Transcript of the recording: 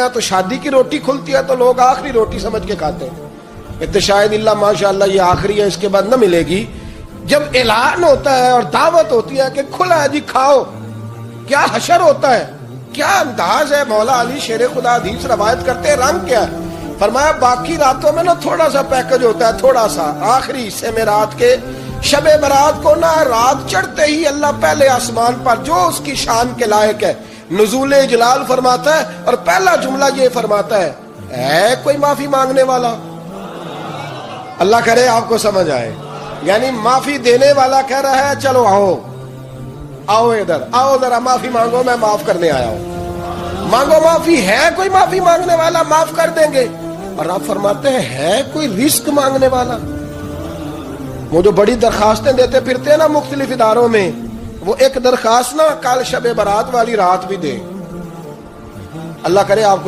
ہے تو شادی کی روٹی کھلتی ہے تو لوگ آخری روٹی سمجھ کے کھاتے ہیں کہ شاید اللہ ماشاءاللہ یہ آخری ہے، اس کے بعد نہ ملے گی۔ جب اعلان ہوتا ہے اور دعوت ہوتی ہے کہ کھلا ہے جی کھاؤ، کیا حشر ہوتا ہے، کیا انداز ہے۔ مولا علی شیر خدا حدیث روایت کرتے ہیں، رنگ کیا ہے؟ فرمایا باقی راتوں میں نا تھوڑا سا پیکج ہوتا ہے، تھوڑا سا، آخری حصے میں رات کے شب برات کو نا رات چڑھتے ہی اللہ پہلے آسمان پر جو اس کی شان کے لائق ہے نزول جلال فرماتا ہے، اور پہلا جملہ یہ فرماتا ہے کوئی معافی مانگنے والا؟ اللہ کرے آپ کو سمجھ آئے، یعنی معافی دینے والا کہہ رہا ہے چلو آؤ آؤ ادھر آؤ ذرا معافی مانگو، میں معاف کرنے آیا ہوں، مانگو معافی۔ ہے کوئی معافی مانگنے والا؟ معاف کر دیں گے۔ اور آپ فرماتے ہیں ہے کوئی رزق مانگنے والا؟ وہ جو بڑی درخواستیں دیتے پھرتے ہیں نا مختلف اداروں میں، وہ ایک درخواست نا کل شب برات والی رات بھی دے۔ اللہ کرے آپ کو